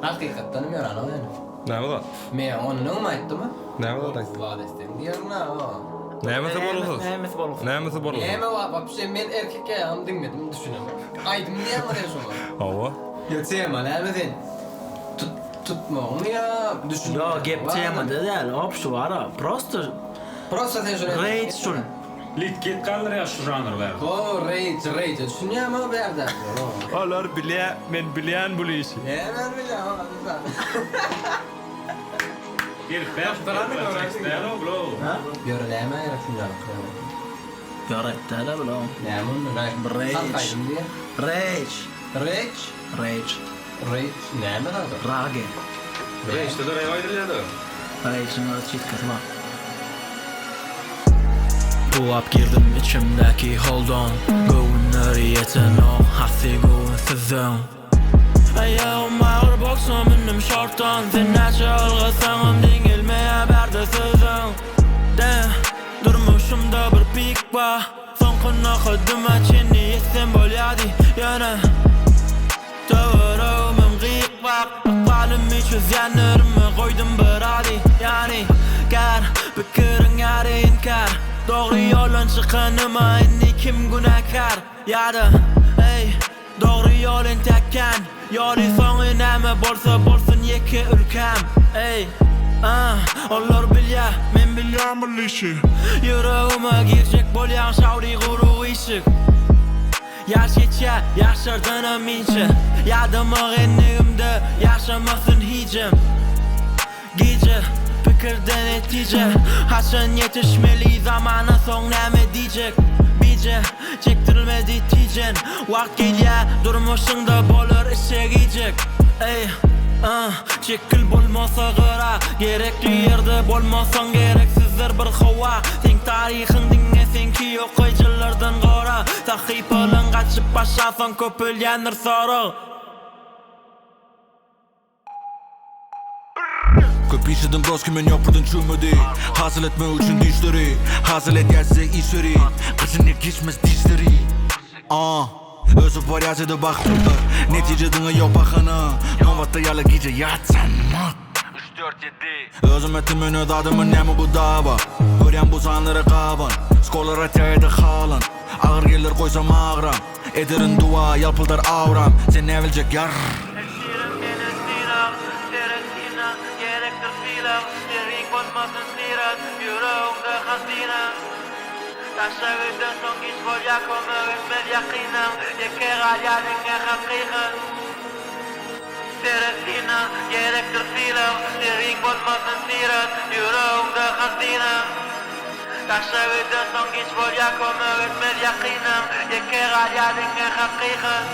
Hakikaten mi yalan o yani? Näme da? Men onu mu aytdım? Näme da aýtdy? Vad destem diyorum na o. Nämesi bolursunuz? Nämesi bolursunuz? Nämesi bolursunuz? Eme vapşe men erkek ayağım dinmedim düşünemem. Aydım niye mi diyorsun? Hawa. Yetsema näme sen? Tutma onu ya düşün. Ja, gep temada değil. Hop şu var ha. Prosta sen şöyle. Rage şun. Lit git kalır ya şu janrlar. Ko rage. Düşünüyor mu berda? Olar bilýär, men bilýän bu işi. Hemen bileceğim ama. Bir fest falan da öğrensin. Ha? Görüleme yaratımlar. Görette de bilo. Ne mun Rage. Kalkaydım diye. Rage. Rage. Ne mi lan? Rage. Bre işte de revaydırladı. Rage'in adı çitkası var. Buap girdim içimdeki hold on. Go'unları yeten o. Hasi go'un sizin. Ayağım ağır boksam önüm şorttan. Sen neçe algısanım dingilmeye berde sözün. De durmuşumda bir pik var. Son kına kıdıma çini yesin bol yadi yana. Tavırağımın gıyık bak. Akbalım hiç üzyenlerimi koydum bir adi. Yani kar bikirin yarı inkar. Doğru yolun çıkanıma inni kim günahkar. Yadı ey doğru yolun tekken. Yolu sonu näme bolsa bolsun yeki ülkem. Ey onlar bilýär, men bilýär bu işi. Yüreğime girecek bolýan şawry guru ışık. Yaş geçe, yaşardığına minçe. Yadıma genliğimde yaşamasın hicim. Gece fikirde netice. Haşan yetişmeli zamana son näme diyecek. Bice çektirilmedi ticen. Vakt gelýär durmuşunda bolur işe giyecek. Ey çekil bolmasa gara. Gerekli yerde bolmasan gereksizdir bir hava. Sen tarixin dinlesen ki yok aycılardan gara. Sahipalan kaçıp başasan köpülýändir sarı. Köp işledim dost men yapırdın çömedi. Hasıl etme üçün dişleri. Hasıl et gelse işleri. Kıçını geçmez dişleri. Özü var yazıda bak durdu. Neticedine yok bakana. Novatta yalı gece yatsam mı? 3-4-7 Özüm ettim önü dadımın nemi bu dava. Göryen bu sanları kavan. Skolara teydi halan. Ağır gelir koysam ağram. Ederin dua yapıldar avram. Sen ne bilecek yar? Taşlarından son geç bol yakımı Ötmez yakinen Yeker hayaline hakikat Teresina gerektir filan Serin bozmasın sirat Yüreğimde hazine Taşlarından son geç bol yakımı Ötmez yakinen Yeker hayaline hakikat